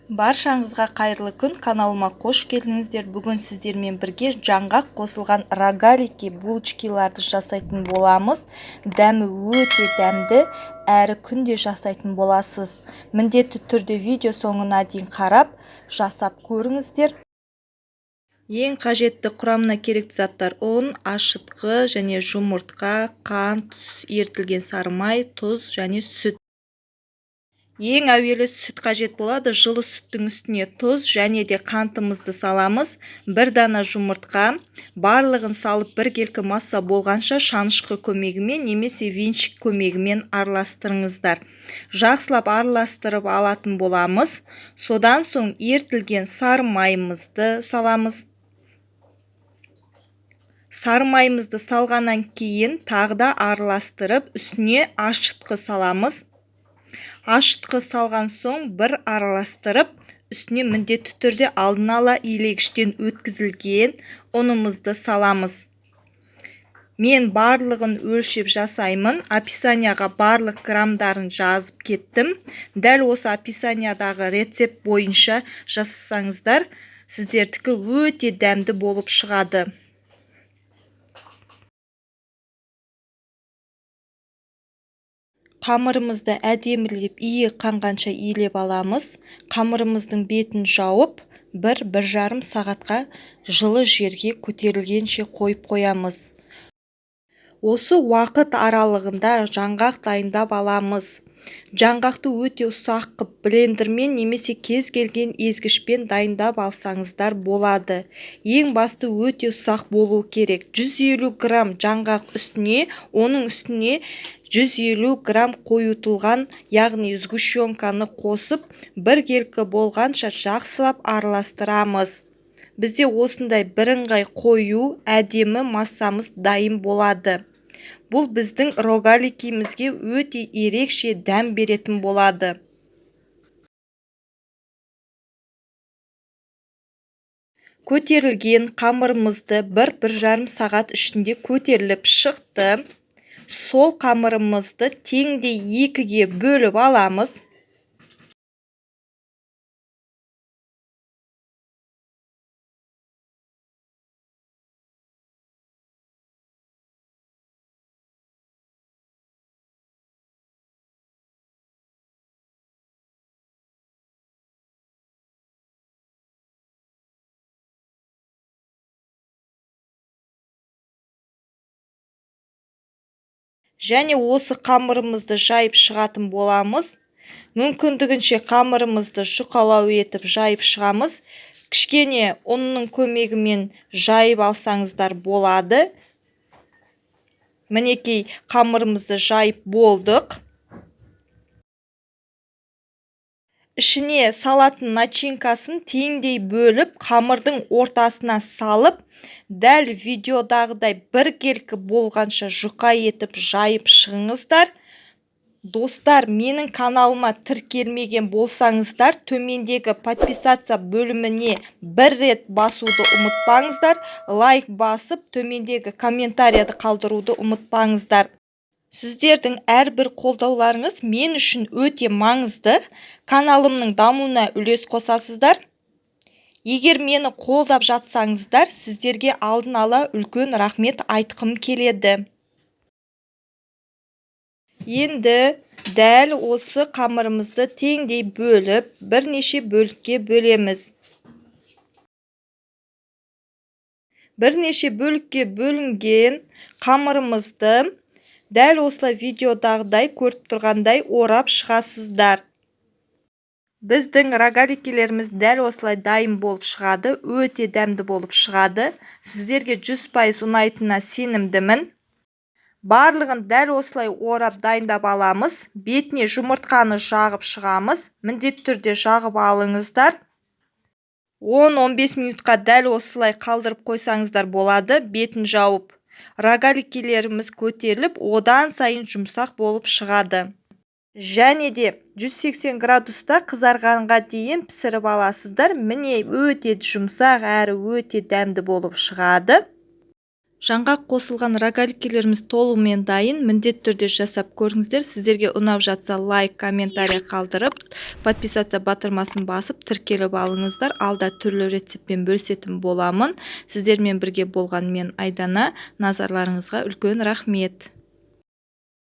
Баршаңызға қайырлы күн, каналыма қош келдіңіздер. Бүгін сіздермен бірге жаңғақ қосылған рогалики булочкиларды жасайтын боламыз. Дәмі өте дәмді, әрі күнде жасайтын боласыз. Міндетті түрде видео соңына дейін қарап, жасап көріңіздер. Ең қажетті құрамына керекті заттар: ұн, ашытқы және жұмыртқа, қант, ерітілген сары май, тұз және сүт. Ең әуелі сүт қажет болады. Жылы сүттің үстіне тұз және де қантымызды саламыз. Бір дана жұмыртқа, барлығын салып біркелкі масса болғанша шанышқы көмегімен немесе венчик көмегімен араластырыңыздар. Жақсылап араластырып алатын боламыз. Содан соң ерітілген сары майымызды саламыз. Сары майымызды салғаннан кейін тағы да араластырып үстіне ашытқы саламыз. Ашытқы салған соң бір араластырып, үстіне міндетті түрде алдын ала илегіштен өткізілген ұнымызды саламыз. Мен барлығын өлшеп жасаймын. Описанияға барлық граммдарын жазып кеттім. Дәл осы описаниядағы рецепт бойынша жасасаңыздар, сіздердікі өте дәмді болып шығады. Қамырымызды әдемілеп иі қанғанша илеп аламыз. Қамырымыздың бетін жауып, 1-1,5 сағатқа жылы жерге көтерілгенше қойып қоямыз. Осы уақыт аралығында жаңғақ дайындап аламыз. Жаңғақты өте ұсақ қып блендермен немесе кез келген езгішпен дайындап алсаңыздар болады. Ең басты өте ұсақ болу керек. 150 грамм жаңғақ үстіне, оның үстіне 150 грамм қойытылған, яғни сгущенканы қосып, біркелкі болғанша жақсылап араластырамыз. Бізде осындай бірыңғай қою әдемі массамыз дайын болады. Бұл біздің рогаликимізге өте ерекше дәм беретін болады. Көтерілген қамырымызды 1-1,5 сағат ішінде көтеріліп шықты. Сол қамырымызды теңдей 2-ге бөліп аламыз. Және осы қамырымызды жайып шығатын боламыз. Мүмкіндігінше қамырымызды жұқалау етіп жайып шығамыз. Кішкене ұнның көмегімен жайып алсаңыздар болады. Мінекей қамырымызды жайып болдық. Ішіне салатын начинкасын теңдей бөліп, қамырдың ортасына салып, дәл видеодағыдай біркелкі болғанша жұқа етіп жайып шығыңыздар. Достар, менің каналыма тіркелмеген болсаңыздар, төмендегі подписаться бөліміне бір рет басуды ұмытпаңыздар. Лайк басып, төмендегі комментарияды қалдыруды ұмытпаңыздар. Сіздердің әрбір қолдауларыңыз мен үшін өте маңызды. Каналымның дамуына үлес қосасыздар. Егер мені қолдап жатсаңыздар, сіздерге алдын ала үлкен рахмет айтқым келеді. Енді дәл осы қамырымызды теңдей бөліп, бірнеше бөлікке бөлеміз. Бірнеше бөлікке бөлінген қамырымызды дәл осылай видеодағыдай көріп тұрғандай орап шығасыздар. Біздің рогаликилеріміз дәл осылай дайын болып шығады, өте дәмді болып шығады. Сіздерге 100% ұнайтынына сенімдімін. Барлығын дәл осылай орап дайындап аламыз. Бетіне жұмыртқаны жағып шығамыз. Міндетті түрде жағып алыңыздар. 10-15 минутқа дәл осылай қалдырып қойсаңыздар болады. Бетін жауып, рогаликилеріміз көтеріліп, одан сайын жұмсақ болып шығады. Және де 180 градуста қызарғанға дейін пісіріп аласыздар. Міне өте жұмсақ әрі өте дәмді болып шығады. Жаңғақ қосылған рогаликелеріміз толығымен дайын. Міндетті түрде жасап көріңіздер. Сіздерге ұнап жатса лайк, комментарий қалдырып, подписаться батырмасын басып тіркеліп алыңыздар. Алда түрлі рецептпен бөлісетін боламын. Сіздермен бірге болған мен Айдана. Назарларыңызға үлкен рахмет.